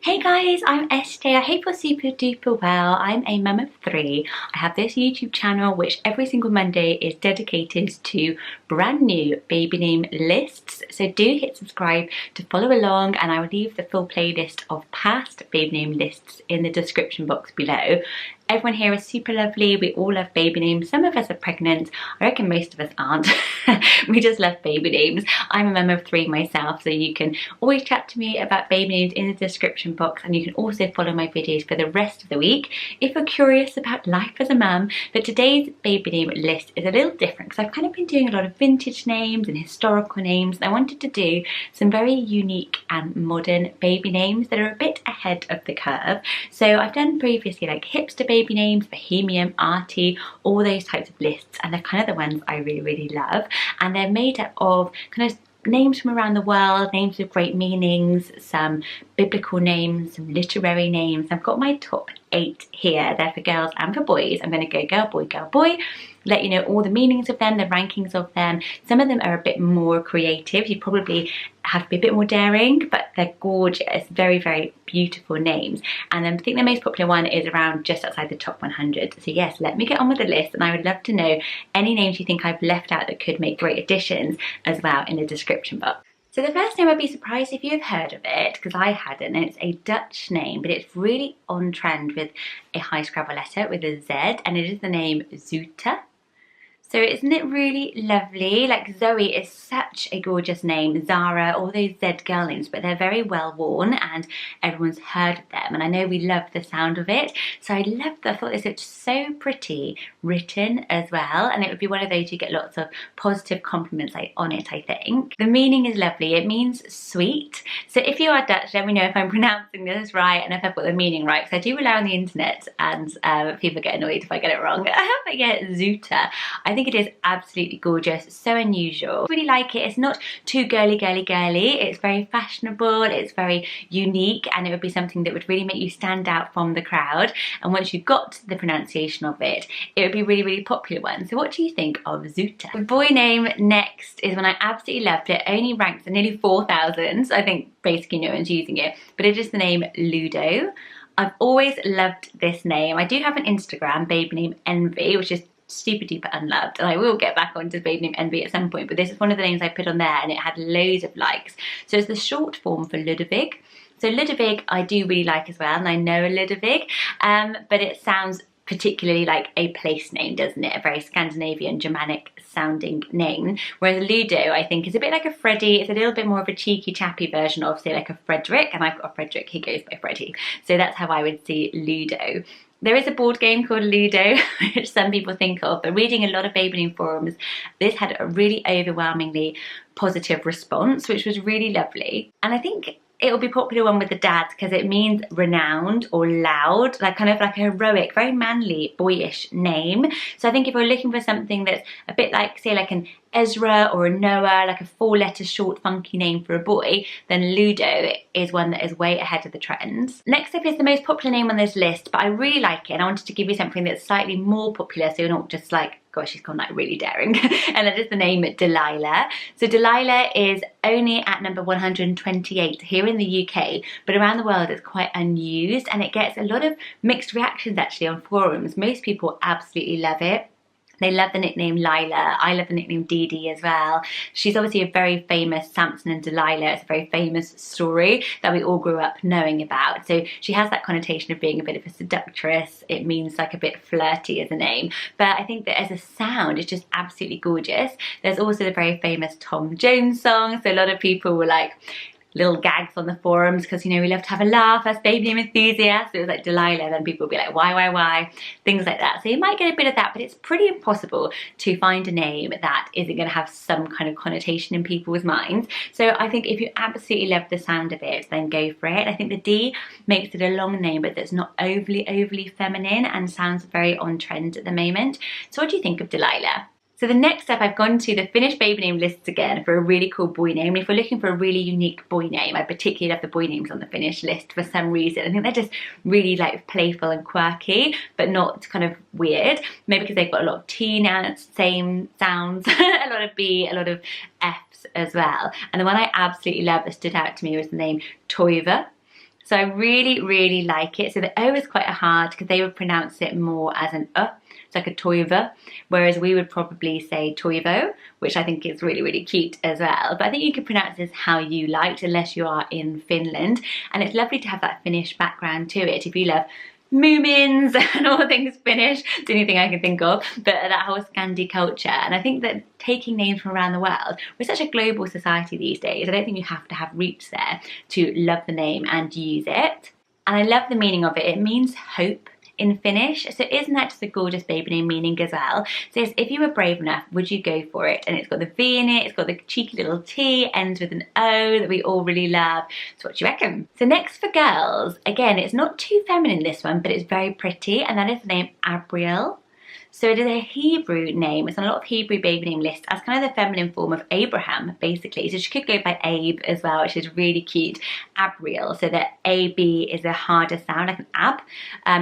Hey guys, I'm SJ. I hope you're super duper well. I'm a mum of three. I have this YouTube channel which every single Monday is dedicated to brand new baby name lists. So do hit subscribe to follow along, and I will leave the full playlist of past baby name lists in the description box below. Everyone here is super lovely. We all love baby names. Some of us are pregnant. I reckon most of us aren't. We just love baby names. I'm a mum of three myself, so you can always chat to me about baby names in the description box, and you can also follow my videos for the rest of the week if you're curious about life as a mum. But today's baby name list is a little different because I've kind of been doing a lot of vintage names and historical names, and I wanted to do some very unique and modern baby names that are a bit ahead of the curve. So I've done previously like hipster baby names, bohemian, arty, all those types of lists, and they're kind of the ones I really love, and they're made up of kind of names from around the world, names with great meanings, some biblical names, some literary names. I've got my top 8 here. They're for girls and for boys. I'm going to go girl, boy, let you know all the meanings of them, the rankings of them. Some of them are a bit more creative. You probably have to be a bit more daring, but they're gorgeous, very beautiful names. And I think the most popular one is around just outside the top 100. So yes, let me get on with the list, and I would love to know any names you think I've left out that could make great additions as well in the description box. So the first name, I'd be surprised if you've heard of it, because I hadn't, and it's a Dutch name, but it's really on trend with a high Scrabble letter with a Z, and it is the name Zoeta. So isn't it really lovely? Like Zoe is such a gorgeous name, Zara, all those Z girl names, but they're very well worn and everyone's heard of them. And I know we love the sound of it. So I thought this looked so pretty written as well. And it would be one of those you get lots of positive compliments on it, I think. The meaning is lovely. It means sweet. So if you are Dutch, let me know if I'm pronouncing this right and if I've got the meaning right, because I do rely on the internet, and people get annoyed if I get it wrong. But yeah, Zoeta. I think it is absolutely gorgeous, so unusual. I really like it. It's not too girly. It's very fashionable, it's very unique, and it would be something that would really make you stand out from the crowd. And once you got the pronunciation of it, it would be a really popular one. So what do you think of Zoeta? The boy name next is one I absolutely loved. It only ranks at nearly 4,000, so I think basically no one's using it, but it is the name Ludo. I've always loved this name. I do have an Instagram, baby name Envy, which is super duper unloved, and I will get back onto baby name Envy at some point, but this is one of the names I put on there and it had loads of likes. So it's the short form for Ludovic. So Ludovic I do really like as well, and I know a Ludovic, but it sounds particularly like a place name, doesn't it? A very Scandinavian, Germanic sounding name. Whereas Ludo, I think, is a bit like a Freddie. It's a little bit more of a cheeky, chappy version of, say, like a Frederick, and I've got a Frederick, he goes by Freddie. So that's how I would see Ludo. There is a board game called Ludo, which some people think of, but reading a lot of baby name forums, this had a really overwhelmingly positive response, which was really lovely. And I think it'll be a popular one with the dads because it means renowned or loud, like kind of like a heroic, very manly, boyish name. So I think if we're looking for something that's a bit like, say, like an Ezra or a Noah, like a 4-letter short funky name for a boy, then Ludo is one that is way ahead of the trends. Next up is the most popular name on this list, but I really like it, and I wanted to give you something that's slightly more popular, so you're not just like, gosh, she's gone like really daring. And that is the name Delilah. So Delilah is only at number 128 here in the UK, but around the world it's quite unused, and it gets a lot of mixed reactions actually on forums. Most people absolutely love it. They love the nickname Lila. I love the nickname Dee Dee as well. She's obviously a very famous Samson and Delilah. It's a very famous story that we all grew up knowing about. So she has that connotation of being a bit of a seductress. It means like a bit flirty as a name. But I think that as a sound, it's just absolutely gorgeous. There's also the very famous Tom Jones song. So a lot of people were like, little gags on the forums, because, you know, we love to have a laugh as baby name enthusiasts. So it was like Delilah, then people would be like, why? Things like that. So you might get a bit of that, but it's pretty impossible to find a name that isn't going to have some kind of connotation in people's minds. So I think if you absolutely love the sound of it, then go for it. I think the D makes it a long name, but that's not overly feminine and sounds very on trend at the moment. So what do you think of Delilah? So the next up, I've gone to the Finnish baby name lists again for a really cool boy name. And if we're looking for a really unique boy name, I particularly love the boy names on the Finnish list for some reason. I think they're just really like playful and quirky, but not kind of weird. Maybe because they've got a lot of T now, same sounds, a lot of B, a lot of Fs as well. And the one I absolutely love that stood out to me was the name Toiva. So I really, really like it. So the O is quite hard because they would pronounce it more as an It's like a toivo, whereas we would probably say toivo, which I think is really, really cute as well. But I think you can pronounce this how you liked, unless you are in Finland. And it's lovely to have that Finnish background to it if you love Moomins and all things Finnish. It's the only thing I can think of, but that whole Scandi culture. And I think that taking names from around the world, we're such a global society these days. I don't think you have to have roots there to love the name and use it. And I love the meaning of it. It means hope in Finnish. So isn't that just a gorgeous baby name meaning as well? So if you were brave enough, would you go for it? And it's got the V in it, it's got the cheeky little T, ends with an O that we all really love. So what do you reckon? So next for girls, again, it's not too feminine this one, but it's very pretty, and that is the name Abrial. So it is a Hebrew name. It's on a lot of Hebrew baby name lists as kind of the feminine form of Abraham, basically. So she could go by Abe as well, which is really cute. Abrial, so that A-B is a harder sound, like an ab,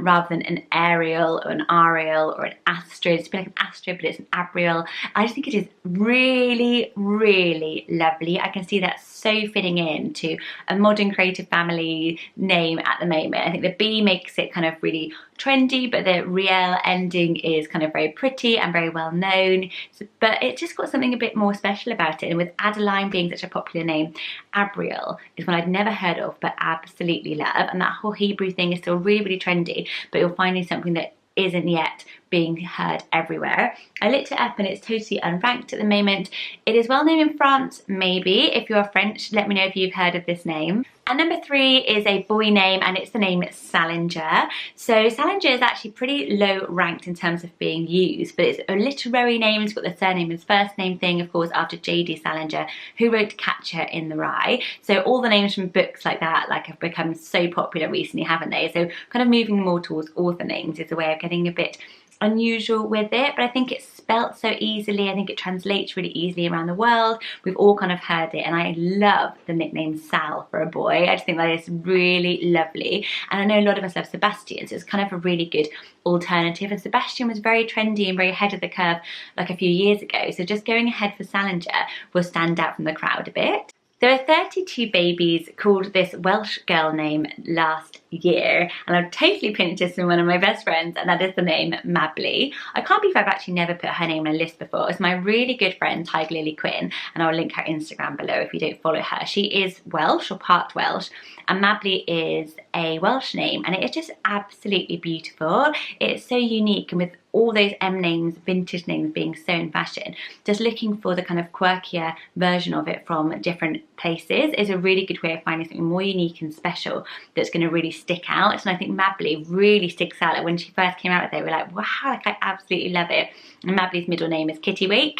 rather than an Ariel or an Ariel or an Astrid. It's a bit like an Astrid, but it's an Abrial. I just think it is really, really lovely. I can see that so fitting into a modern creative family name at the moment. I think the B makes it kind of really trendy, but the Riel ending is kind of very pretty and very well known. So, but it just got something a bit more special about it. And with Adeline being such a popular name, Abrial is one I'd never heard of, but absolutely love. And that whole Hebrew thing is still really, really trendy, but you're finding something that isn't yet being heard everywhere. I looked it up and it's totally unranked at the moment. It is well known in France, maybe. If you're French, let me know if you've heard of this name. And number 3 is a boy name, and it's the name Salinger. So Salinger is actually pretty low ranked in terms of being used, but it's a literary name. It's got the surname and first name thing, of course, after J.D. Salinger, who wrote Catcher in the Rye. So all the names from books like that have become so popular recently, haven't they? So kind of moving more towards author names is a way of getting a bit unusual with it, but I think it's spelt so easily. I think it translates really easily around the world. We've all kind of heard it, and I love the nickname Sal for a boy. I just think that is really lovely, and I know a lot of us love Sebastian, so it's kind of a really good alternative. And Sebastian was very trendy and very ahead of the curve like a few years ago, so just going ahead for Salinger will stand out from the crowd a bit. There were 32 babies called this Welsh girl name last year, and I've totally pinched this from one of my best friends, and that is the name Mably. I can't believe I've actually never put her name on a list before. It's my really good friend Tiger Lily Quinn, and I'll link her Instagram below if you don't follow her. She is Welsh, or part Welsh, and Mably is a Welsh name, and it is just absolutely beautiful. It's so unique, and with all those M names, vintage names being so in fashion, just looking for the kind of quirkier version of it from different places is a really good way of finding something more unique and special that's going to really stick out. And I think Mably really sticks out. Like when she first came out with it, we were like, wow, like I absolutely love it. And Mably's middle name is Kittywake.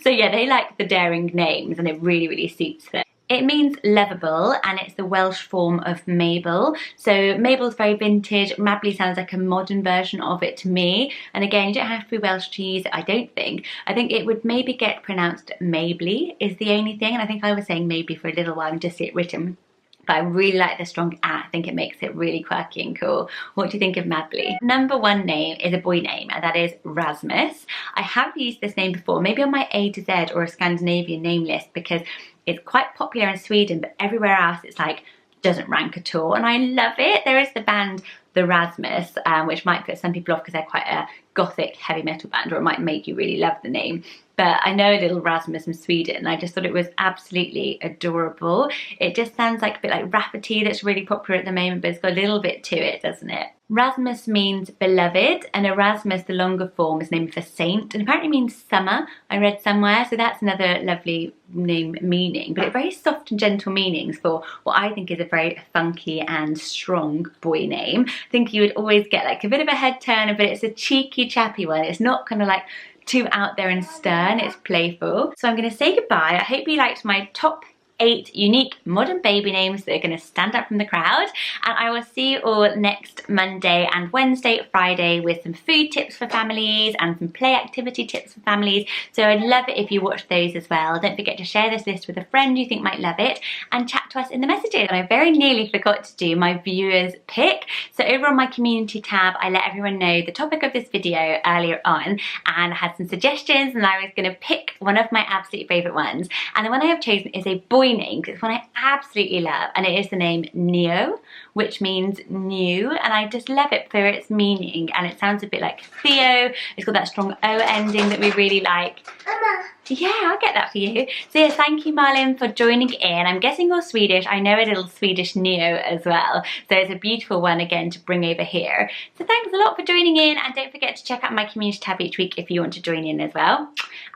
So yeah, they like the daring names, and it really, really suits them. It means lovable, and it's the Welsh form of Mabel. So Mabel's very vintage. Mably sounds like a modern version of it to me. And again, you don't have to be Welsh to use it, I don't think. I think it would maybe get pronounced Mably is the only thing. And I think I was saying maybe for a little while and just see it written. But I really like the strong A. I think it makes it really quirky and cool. What do you think of Mably? Number 1 name is a boy name, and that is Rasmus. I have used this name before, maybe on my A to Z or a Scandinavian name list, because it's quite popular in Sweden, but everywhere else it's like doesn't rank at all, and I love it. There is the band The Rasmus, which might put some people off because they're quite a gothic heavy metal band, or it might make you really love the name. But I know a little Rasmus from Sweden, and I just thought it was absolutely adorable. It just sounds like a bit like Rafferty, that's really popular at the moment, but it's got a little bit to it, doesn't it? Rasmus means beloved, and Erasmus, the longer form, is named for saint, and apparently means summer, I read somewhere, so that's another lovely name meaning, but it's very soft and gentle meanings for what I think is a very funky and strong boy name. I think you would always get like a bit of a head turner, but it's a cheeky, chappy one. It's not kind of like too out there and stern, it's playful. So I'm going to say goodbye. I hope you liked my top 8 unique modern baby names that are going to stand out from the crowd, and I will see you all next Monday and Wednesday, Friday with some food tips for families and some play activity tips for families. So I'd love it if you watch those as well. Don't forget to share this list with a friend you think might love it, and chat to us in the messages. And I very nearly forgot to do my viewers pick. So over on my community tab, I let everyone know the topic of this video earlier on, and I had some suggestions, and I was going to pick one of my absolute favourite ones, and the one I have chosen is a boy joining, because it's one I absolutely love, and it is the name Neo, which means new, and I just love it for its meaning, and it sounds a bit like Theo. It's got that strong O ending that we really like. Mama. Yeah, I'll get that for you. So yeah, thank you, Marlin, for joining in. I'm guessing you're Swedish. I know a little Swedish Neo as well. So it's a beautiful one again to bring over here. So thanks a lot for joining in, and don't forget to check out my community tab each week if you want to join in as well.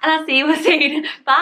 And I'll see you all soon. Bye.